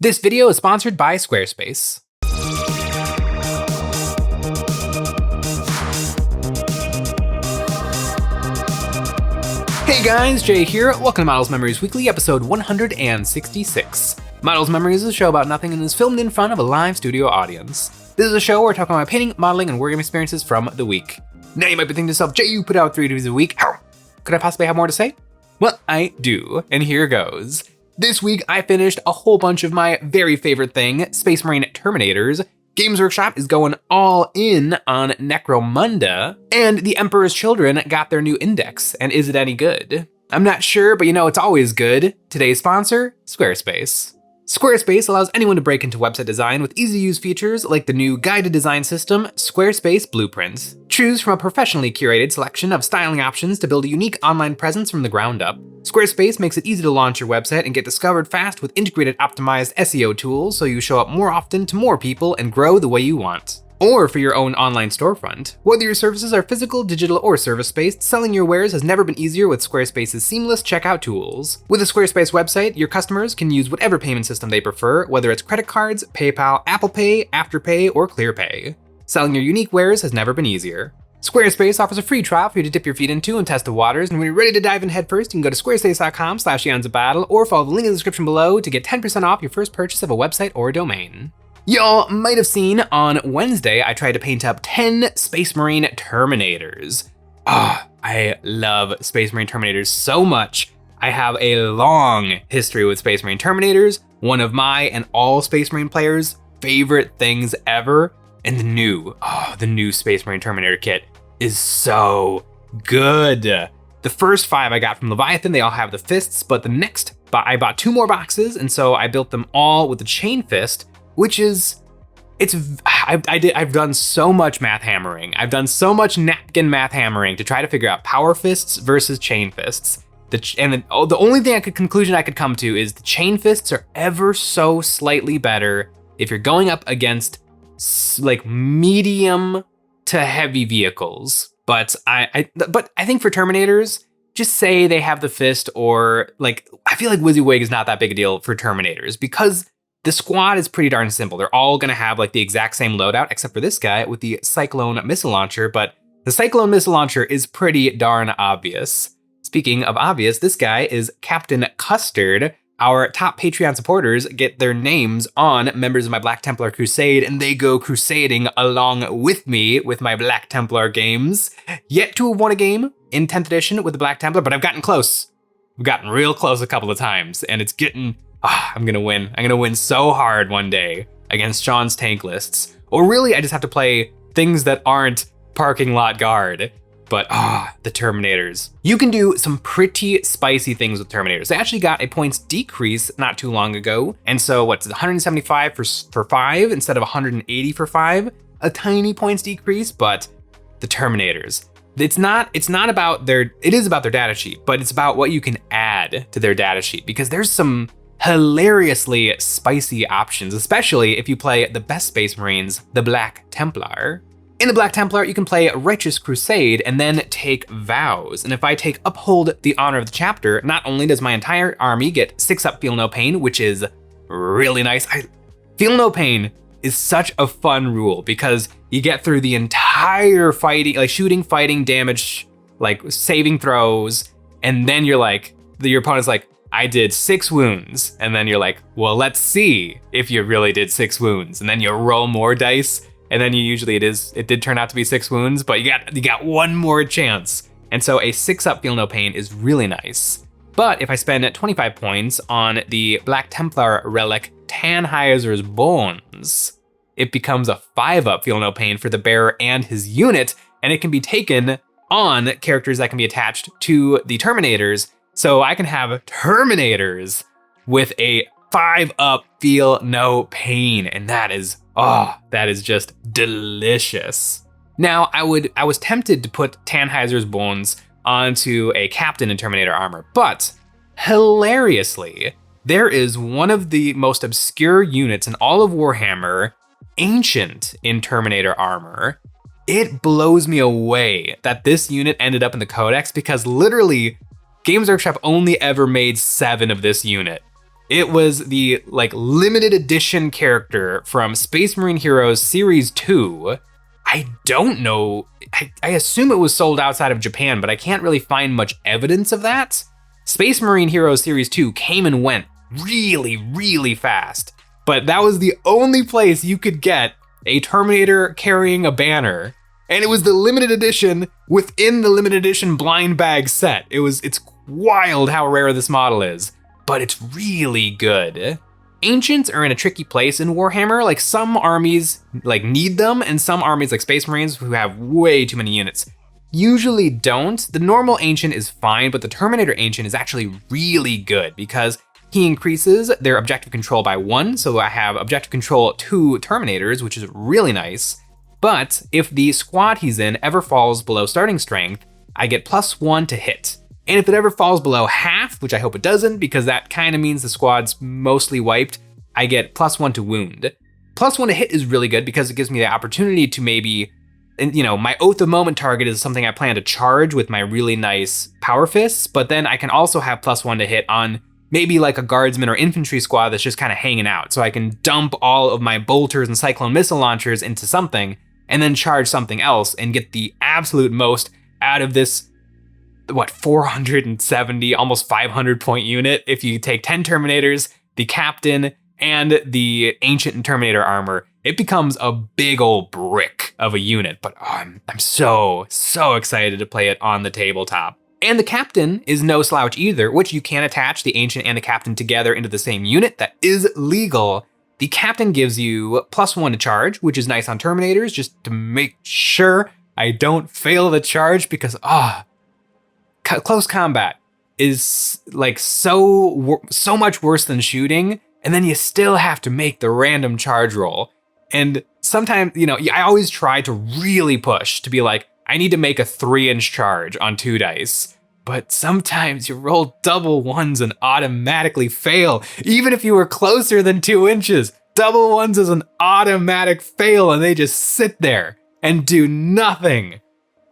This video is sponsored by Squarespace. Hey guys, Jay here. Welcome to Models Memories Weekly, episode 166. Models Memories is a show about nothing and is filmed in front of a live studio audience. This is a show where I talk about my painting, modeling, and wargame experiences from the week. Now you might be thinking to yourself, Jay, you put out 3 videos a week. How could I possibly have more to say? Well, I do, and here goes. This week, I finished a whole bunch of my very favorite thing, Space Marine Terminators. Games Workshop is going all in on Necromunda, and the Emperor's Children got their new index, and is it any good? I'm not sure, but you know it's always good. Today's sponsor, Squarespace. Squarespace allows anyone to break into website design with easy-to-use features like the new guided design system, Squarespace Blueprints. Choose from a professionally curated selection of styling options to build a unique online presence from the ground up. Squarespace makes it easy to launch your website and get discovered fast with integrated optimized SEO tools so you show up more often to more people and grow the way you want. Or for your own online storefront. Whether your services are physical, digital, or service-based, selling your wares has never been easier with Squarespace's seamless checkout tools. With a Squarespace website, your customers can use whatever payment system they prefer, whether it's credit cards, PayPal, Apple Pay, Afterpay, or ClearPay. Selling your unique wares has never been easier. Squarespace offers a free trial for you to dip your feet into and test the waters, and when you're ready to dive in headfirst, you can go to squarespace.com/EonsOfBattle or follow the link in the description below to get 10% off your first purchase of a website or domain. Y'all might have seen on Wednesday, I tried to paint up 10 Space Marine Terminators. I love Space Marine Terminators so much. I have a long history with Space Marine Terminators, one of my and all Space Marine players' favorite things ever. And the new Space Marine Terminator kit is so good. The first 5 I got from Leviathan, they all have the fists, but the next, I bought 2 more boxes, and so I built them all with the chain fist, which is, I've done so much math hammering. I've done so much napkin math hammering to try to figure out power fists versus chain fists. The only conclusion I could come to is the chain fists are ever so slightly better if you're going up against like medium to heavy vehicles. But I think for Terminators, just say they have the fist, or like, I feel like WYSIWYG is not that big a deal for Terminators because the squad is pretty darn simple. They're all gonna have like the exact same loadout, except for this guy with the Cyclone missile launcher, but the Cyclone missile launcher is pretty darn obvious. Speaking of obvious, this guy is Captain Custard. Our top Patreon supporters get their names on members of my Black Templar Crusade, and they go crusading along with me with my Black Templar games. Yet to have won a game in 10th edition with the Black Templar, but I've gotten close. I've gotten real close a couple of times, and it's getting, I'm gonna win. I'm gonna win so hard one day against Sean's tank lists. Or really, I just have to play things that aren't parking lot guard. But the Terminators. You can do some pretty spicy things with Terminators. They actually got a points decrease not too long ago. And so what's it, 175 for 5 instead of 180 for 5? A tiny points decrease, but the Terminators. It is about their data sheet, but it's about what you can add to their data sheet, because there's some hilariously spicy options, especially if you play the best Space Marines, the Black Templar. In the Black Templar, you can play Righteous Crusade and then take Vows. And if I take Uphold the Honor of the Chapter, not only does my entire army get 6 up Feel No Pain, which is really nice. Feel No Pain is such a fun rule because you get through the entire fighting, like shooting, fighting, damage, like saving throws, and then you're like, your opponent's like, I did 6 wounds. And then you're like, well, let's see if you really did 6 wounds. And then you roll more dice. And then it did turn out to be 6 wounds, but you got one more chance. And so a 6 up Feel No Pain is really nice. But if I spend 25 points on the Black Templar relic Tannhäuser's Bones, it becomes a 5 up Feel No Pain for the bearer and his unit, and it can be taken on characters that can be attached to the Terminators. So I can have Terminators with a 5 up Feel No Pain, and that is just delicious. Now, I was tempted to put Tannhäuser's Bones onto a captain in Terminator armor, but hilariously, there is one of the most obscure units in all of Warhammer, Ancient, in Terminator armor. It blows me away that this unit ended up in the Codex, because literally, Games Workshop only ever made 7 of this unit. It was the like limited edition character from Space Marine Heroes Series 2. I don't know, I assume it was sold outside of Japan, but I can't really find much evidence of that. Space Marine Heroes Series 2 came and went really, really fast, but that was the only place you could get a Terminator carrying a banner. And it was the limited edition within the limited edition blind bag set. It's wild how rare this model is, but it's really good. Ancients are in a tricky place in Warhammer. Like some armies like need them, and some armies like Space Marines who have way too many units usually don't. The normal Ancient is fine, but the Terminator Ancient is actually really good because he increases their objective control by 1. So I have objective control 2 Terminators, which is really nice. But if the squad he's in ever falls below starting strength, I get +1 to hit. And if it ever falls below half, which I hope it doesn't, because that kind of means the squad's mostly wiped, I get +1 to wound. +1 to hit is really good because it gives me the opportunity to maybe, my Oath of Moment target is something I plan to charge with my really nice power fists, but then I can also have +1 to hit on maybe like a guardsman or infantry squad that's just kind of hanging out. So I can dump all of my bolters and cyclone missile launchers into something and then charge something else and get the absolute most out of this, 470, almost 500 point unit. If you take 10 Terminators, the Captain, and the Ancient and Terminator armor, it becomes a big old brick of a unit. But I'm so excited to play it on the tabletop. And the Captain is no slouch either, which you can attach the Ancient and the Captain together into the same unit. That is legal. The Captain gives you +1 to charge, which is nice on Terminators, just to make sure I don't fail the charge, because close combat is like so much worse than shooting, and then you still have to make the random charge roll. And sometimes, I always try to really push to be like, I need to make a 3-inch charge on 2 dice. But sometimes you roll double ones and automatically fail. Even if you were closer than 2 inches, double ones is an automatic fail and they just sit there and do nothing.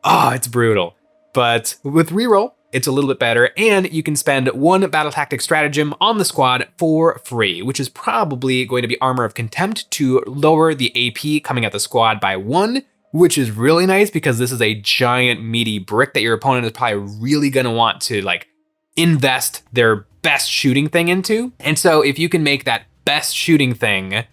Oh, it's brutal. But with reroll, it's a little bit better, and you can spend 1 battle tactic stratagem on the squad for free, which is probably going to be Armor of Contempt to lower the AP coming at the squad by 1, which is really nice because this is a giant meaty brick that your opponent is probably really gonna want to like invest their best shooting thing into. And so if you can make that best shooting thing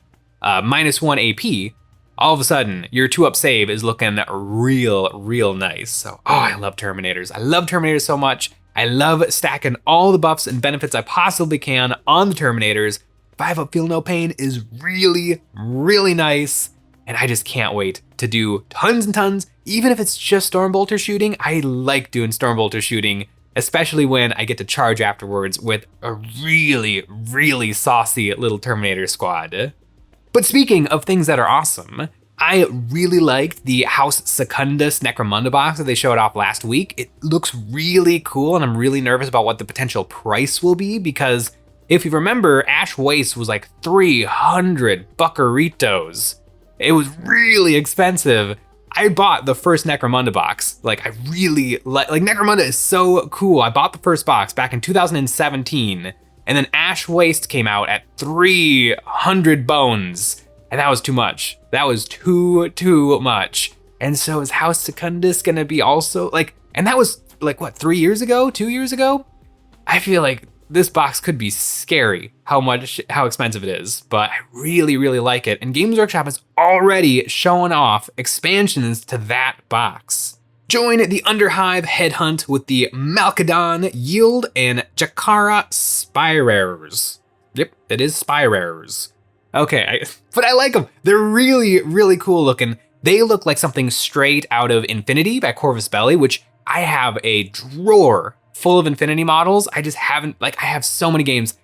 -1 AP, all of a sudden your 2-up save is looking real nice. So, I love Terminators. I love Terminators so much. I love stacking all the buffs and benefits I possibly can on the Terminators. 5-up Feel No Pain is really nice. And I just can't wait to do tons and tons, even if it's just Stormbolter shooting. I like doing Stormbolter shooting, especially when I get to charge afterwards with a really saucy little Terminator squad. But speaking of things that are awesome, I really liked the House Secundus Necromunda box that they showed off last week. It looks really cool, and I'm really nervous about what the potential price will be, because if you remember, Ash Waste was like 300 buccaritos. It was really expensive. I bought the first Necromunda box. Like, I really like Necromunda is so cool. I bought the first box back in 2017, and then Ash Waste came out at 300 bones, and that was too much. That was too much. And so is House Secundus gonna be also like, and that was like what, 3 years ago, 2 years ago? I feel like this box could be scary how expensive it is, but I really like it. And Games Workshop is already showing off expansions to that box. Join the Underhive headhunt with the Malkadon Yield and Jakara Spirers. Yep, it is Spirers. Okay, but I like them. They're really cool looking. They look like something straight out of Infinity by Corvus Belli, which I have a drawer full of Infinity models. I just haven't, I have so many games,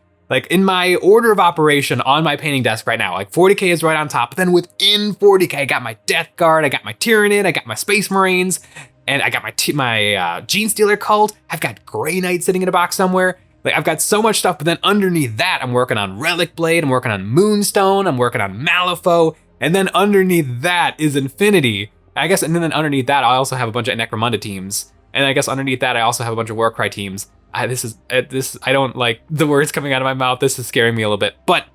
in my order of operation on my painting desk right now. 40K is right on top, but then within 40K, I got my Death Guard, I got my Tyranid, I got my Space Marines, and I got my Gene Stealer Cult. I've got Grey Knight sitting in a box somewhere. I've got so much stuff, but then underneath that, I'm working on Relic Blade, I'm working on Moonstone, I'm working on Malifaux, and then underneath that is Infinity. I guess, and then underneath that, I also have a bunch of Necromunda teams. And I guess underneath that, I also have a bunch of Warcry teams. I don't like the words coming out of my mouth. This is scaring me a little bit, but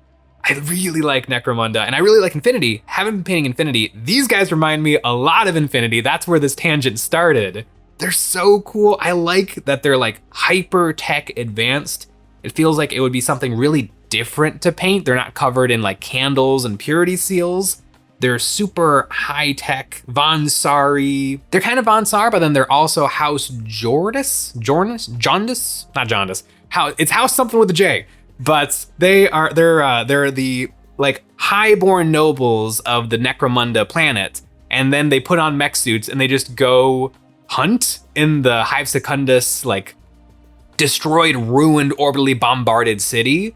I really like Necromunda and I really like Infinity. Haven't been painting Infinity. These guys remind me a lot of Infinity. That's where this tangent started. They're so cool. I like that they're like hyper tech advanced. It feels like it would be something really different to paint. They're not covered in like candles and purity seals. They're super high tech, Von Sari. They're kind of Von Sar, but then they're also House Jaundice, not Jaundice. It's House something with a J. But they're the like highborn nobles of the Necromunda planet, and then they put on mech suits and they just go hunt in the Hive Secundus, like destroyed, ruined, orbitally bombarded city.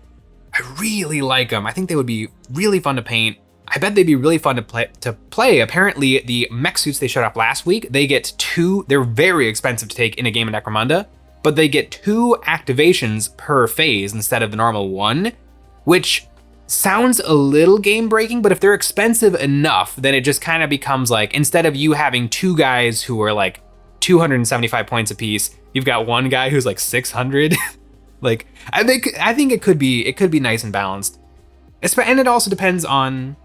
I really like them. I think they would be really fun to paint. I bet they'd be really fun to play. Apparently, the mech suits they showed off last week, they get 2. They're very expensive to take in a game of Necromunda, but they get 2 activations per phase instead of the normal 1, which sounds a little game breaking, but if they're expensive enough, then it just kind of becomes like, instead of you having 2 guys who are like 275 points apiece, you've got 1 guy who's like 600. Like, I think it could be nice and balanced. And it also depends on,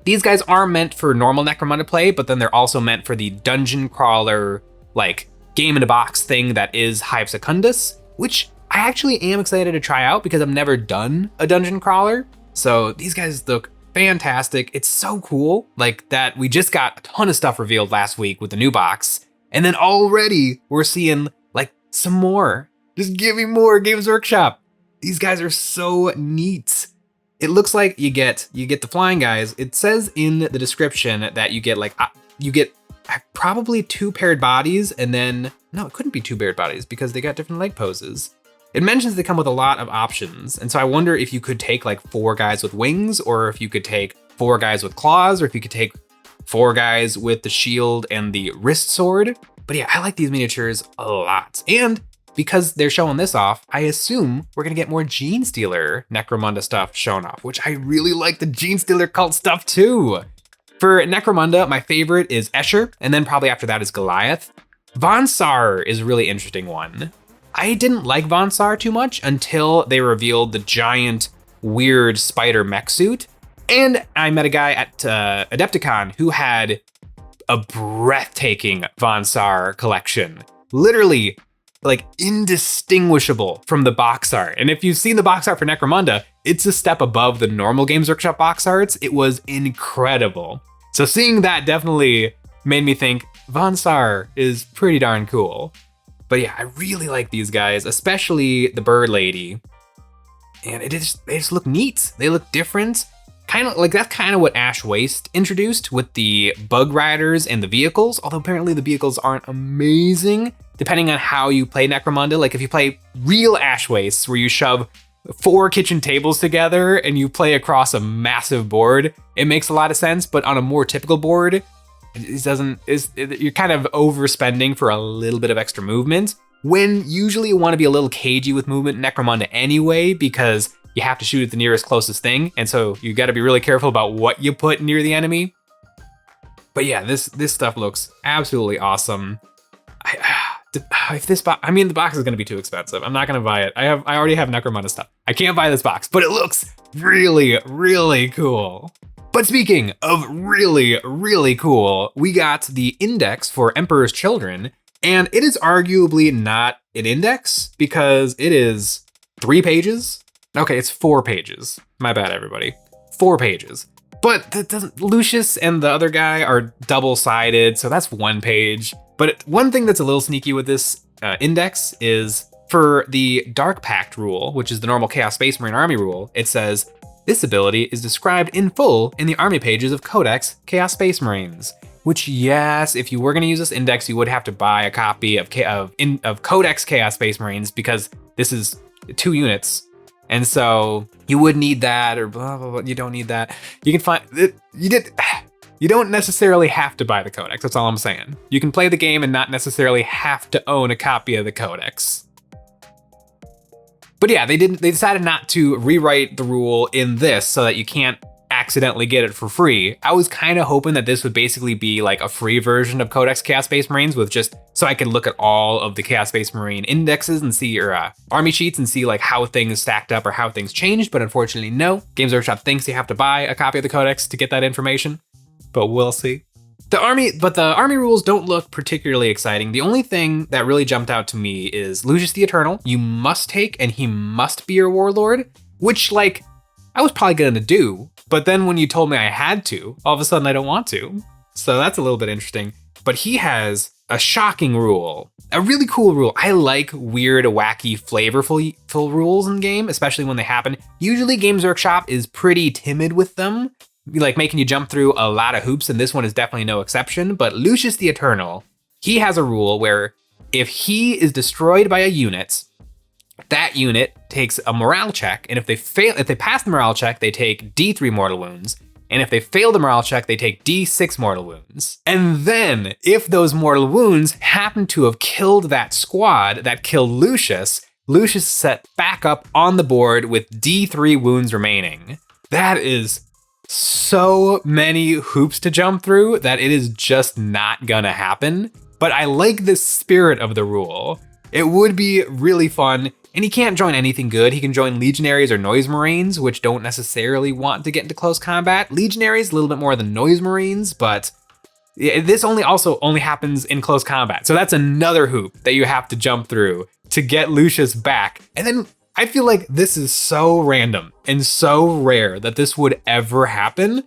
these guys are meant for normal Necromunda play, but then they're also meant for the dungeon crawler, like game in a box thing that is Hive Secundus, which I actually am excited to try out because I've never done a dungeon crawler. So these guys look fantastic. It's so cool, like that we just got a ton of stuff revealed last week with the new box, and then already we're seeing like some more. Just give me more, Games Workshop. These guys are so neat. It looks like you get the flying guys. It says in the description that you get probably 2 paired bodies, and then, no, it couldn't be 2 paired bodies because they got different leg poses. It mentions they come with a lot of options, and so I wonder if you could take like 4 guys with wings, or if you could take 4 guys with claws, or if you could take 4 guys with the shield and the wrist sword. But yeah, I like these miniatures a lot. And because they're showing this off, I assume we're gonna get more Gene Stealer Necromunda stuff shown off, which I really like the Gene Stealer cult stuff too. For Necromunda, my favorite is Escher, and then probably after that is Goliath. Von Sar is a really interesting one. I didn't like Von Sar too much until they revealed the giant, weird spider mech suit. And I met a guy at Adepticon who had a breathtaking Von Sar collection. Literally, like indistinguishable from the box art. And if you've seen the box art for Necromunda, it's a step above the normal Games Workshop box arts. It was incredible. So seeing that definitely made me think Von Sar is pretty darn cool. But yeah, I really like these guys, especially the bird lady. And they just look neat. They look different. Kind of like, that's kind of what Ash Waste introduced with the bug riders and the vehicles, although apparently the vehicles aren't amazing depending on how you play Necromunda. Like if you play real Ash Wastes where you shove 4 kitchen tables together and you play across a massive board, it makes a lot of sense. But on a more typical board, you're kind of overspending for a little bit of extra movement, when usually you want to be a little cagey with movement in Necromunda anyway, because you have to shoot at the nearest closest thing. And so you got to be really careful about what you put near the enemy. But yeah, this stuff looks absolutely awesome. The box is going to be too expensive. I'm not going to buy it. I already have Necromunda stuff. I can't buy this box, but it looks really, really cool. But speaking of really, really cool, we got the index for Emperor's Children, and it is arguably not an index because it is 3 pages. Okay, it's 4 pages. My bad, everybody. 4 pages. But that doesn't. Lucius and the other guy are double-sided, so that's 1 page. But one thing that's a little sneaky with this index is for the Dark Pact rule, which is the normal Chaos Space Marine Army rule, it says, this ability is described in full in the army pages of Codex Chaos Space Marines. Which, yes, if you were going to use this index, you would have to buy a copy of Codex Chaos Space Marines, because this is 2 units. And so you would need that, or blah, blah, blah. You don't need that. You can find it. You don't necessarily have to buy the Codex. That's all I'm saying. You can play the game and not necessarily have to own a copy of the Codex. But yeah, they decided not to rewrite the rule in this so that you can't accidentally get it for free. I was kind of hoping that this would basically be like a free version of Codex Chaos Space Marines with just so I could look at all of the Chaos Space Marine indexes and see, or army sheets and see like how things stacked up or how things changed. But unfortunately, no. Games Workshop thinks you have to buy a copy of the Codex to get that information, but we'll see. The army rules don't look particularly exciting. The only thing that really jumped out to me is Lucius the Eternal. You must take, and he must be your warlord, which like I was probably gonna do, but then when you told me I had to, all of a sudden I don't want to. So that's a little bit interesting. But he has a shocking rule, a really cool rule. I like weird, wacky, flavorful rules in game, especially when they happen. Usually Games Workshop is pretty timid with them, like making you jump through a lot of hoops, and this one is definitely no exception. But Lucius the Eternal, he has a rule where if he is destroyed by a unit, that unit takes a morale check, and if they pass the morale check, they take D3 mortal wounds, and if they fail the morale check, they take D6 mortal wounds. And then, if those mortal wounds happen to have killed that squad that killed Lucius is set back up on the board with D3 wounds remaining. That is so many hoops to jump through that it is just not gonna happen. But I like the spirit of the rule. It would be really fun. And he can't join anything good. He can join Legionaries or Noise Marines, which don't necessarily want to get into close combat. Legionaries, a little bit more than Noise Marines, but this only happens in close combat. So that's another hoop that you have to jump through to get Lucius back. And then I feel like this is so random and so rare that this would ever happen.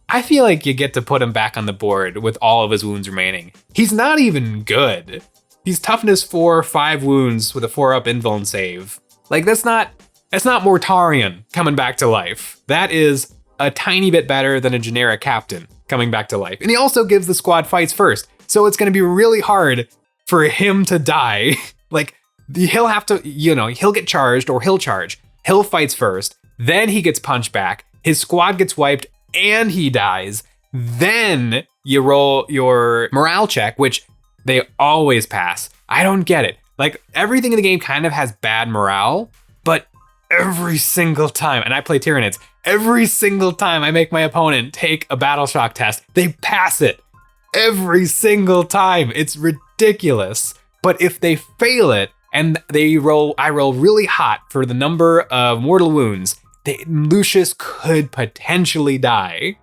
I feel like you get to put him back on the board with all of his wounds remaining. He's not even good. He's toughness 4, 5 wounds with a 4-up invuln save. Like that's not Mortarion coming back to life. That is a tiny bit better than a generic captain coming back to life. And he also gives the squad fights first. So it's gonna be really hard for him to die. Like he'll have to, he'll get charged or he'll charge. He'll fights first, then he gets punched back. His squad gets wiped and he dies. Then you roll your morale check, which they always pass. I don't get it. Like everything in the game kind of has bad morale, but every single time, and I play Tyranids, every single time I make my opponent take a battle shock test, they pass it. Every single time. It's ridiculous. But if they fail it and I roll really hot for the number of mortal wounds, Lucius could potentially die.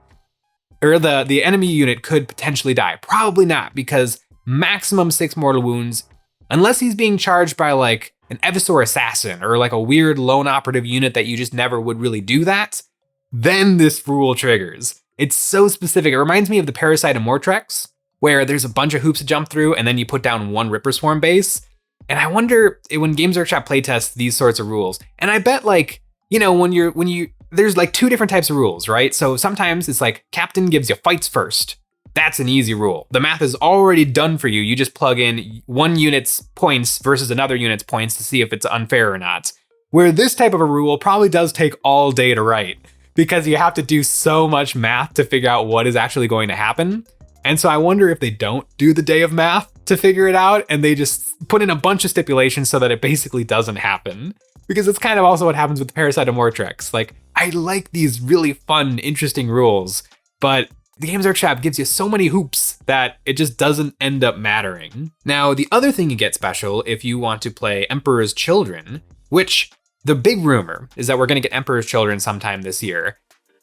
Or the enemy unit could potentially die. Probably not, because maximum 6 mortal wounds, unless he's being charged by like an Evisor assassin or like a weird lone operative unit that you just never would really do that, then this rule triggers. It's so specific. It reminds me of the Parasite Immortrex, where there's a bunch of hoops to jump through and then you put down one Ripper Swarm base. And I wonder when Games Workshop playtests these sorts of rules, and I bet like, there's like 2 different types of rules, right? So sometimes it's like Captain gives you fights first. That's an easy rule. The math is already done for you. You just plug in one unit's points versus another unit's points to see if it's unfair or not. Where this type of a rule probably does take all day to write, because you have to do so much math to figure out what is actually going to happen. And so I wonder if they don't do the day of math to figure it out and they just put in a bunch of stipulations so that it basically doesn't happen. Because it's kind of also what happens with the Parasite Immortrex. Like, I like these really fun, interesting rules, but the Games Workshop gives you so many hoops that it just doesn't end up mattering. Now, the other thing you get special if you want to play Emperor's Children, which the big rumor is that we're going to get Emperor's Children sometime this year.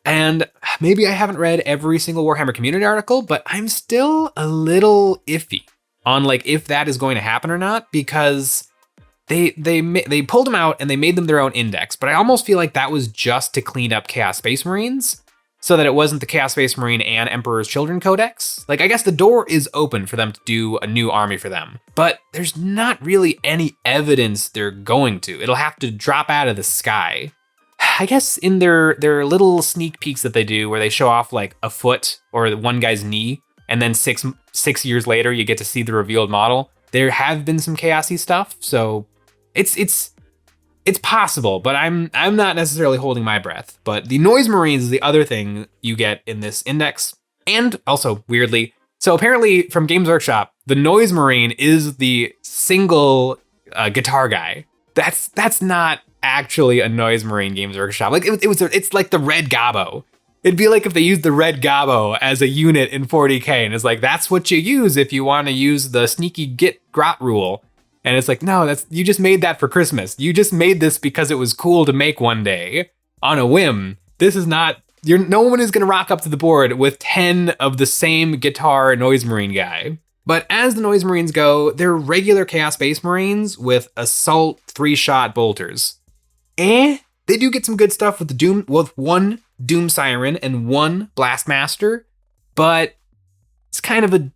And maybe I haven't read every single Warhammer community article, but I'm still a little iffy on like if that is going to happen or not, because they pulled them out and they made them their own index. But I almost feel like that was just to clean up Chaos Space Marines, so that it wasn't the Chaos Space Marine and Emperor's Children Codex. Like, I guess the door is open for them to do a new army for them, but there's not really any evidence they're going to. It'll have to drop out of the sky. I guess in their little sneak peeks that they do where they show off like a foot or one guy's knee, and then six years later, you get to see the revealed model. There have been some chaosy stuff, so it's possible, but I'm not necessarily holding my breath. But the Noise Marines is the other thing you get in this index. And also, weirdly, so apparently from Games Workshop, the Noise Marine is the single guitar guy. That's not actually a Noise Marine Games Workshop. Like it's like the Red Gobbo. It'd be like if they used the red Gabo as a unit in 40k, and it's like, that's what you use if you want to use the sneaky git grot rule. And it's like, no, you just made that for Christmas. You just made this because it was cool to make one day on a whim. This is not, no one is going to rock up to the board with 10 of the same guitar Noise Marine guy. But as the Noise Marines go, they're regular Chaos Space Marines with Assault 3-shot bolters. They do get some good stuff with one Doom Siren and one Blastmaster, but it's kind of a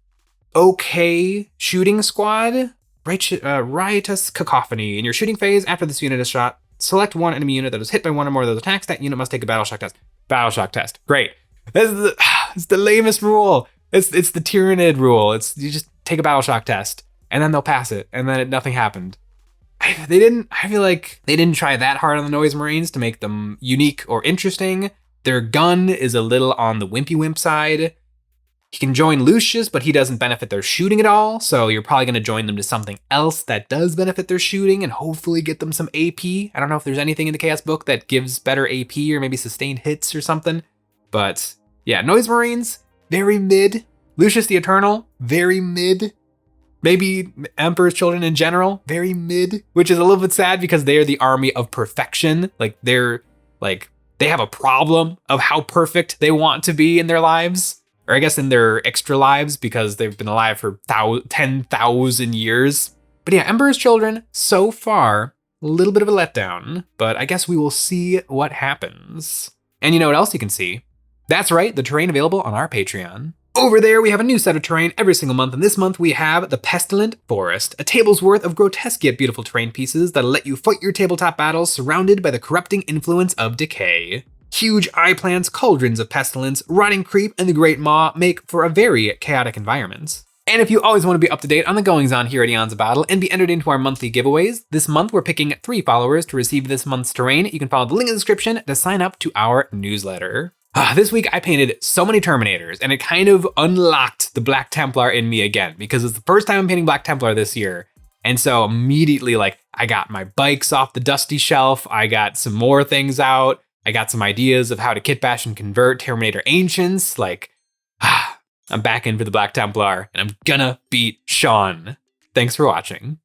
okay shooting squad. Riotous Cacophony. In your shooting phase, after this unit is shot, select one enemy unit that is hit by one or more of those attacks. That unit must take a battle shock test. Battle shock test. Great. It's the lamest rule. It's the Tyrannid rule. You just take a battle shock test, and then they'll pass it, and then nothing happened. I feel like they didn't try that hard on the Noise Marines to make them unique or interesting. Their gun is a little on the wimpy wimp side. You can join Lucius, but he doesn't benefit their shooting at all, so you're probably going to join them to something else that does benefit their shooting and hopefully get them some AP. I don't know if there's anything in the Chaos book that gives better AP or maybe sustained hits or something. But yeah, Noise Marines, very mid. Lucius the Eternal, very mid. Maybe Emperor's Children in general, very mid, which is a little bit sad because they are the army of perfection. They have a problem of how perfect they want to be in their lives. Or I guess in their extra lives because they've been alive for 10,000 years. But yeah, Emperor's Children, so far, a little bit of a letdown, but I guess we will see what happens. And you know what else you can see? That's right, the terrain available on our Patreon. Over there, we have a new set of terrain every single month, and this month we have the Pestilent Forest, a table's worth of grotesque yet beautiful terrain pieces that'll let you fight your tabletop battles surrounded by the corrupting influence of decay. Huge eye plants, cauldrons of pestilence, rotting creep, and the Great Maw make for a very chaotic environment. And if you always want to be up to date on the goings-on here at Eons of Battle and be entered into our monthly giveaways, this month we're picking 3 followers to receive this month's terrain. You can follow the link in the description to sign up to our newsletter. This week I painted so many Terminators, and it kind of unlocked the Black Templar in me again, because it's the first time I'm painting Black Templar this year. And so immediately, I got my bikes off the dusty shelf, I got some more things out, I got some ideas of how to kit bash and convert Terminator Ancients. I'm back in for the Black Templar, and I'm gonna beat Sean. Thanks for watching.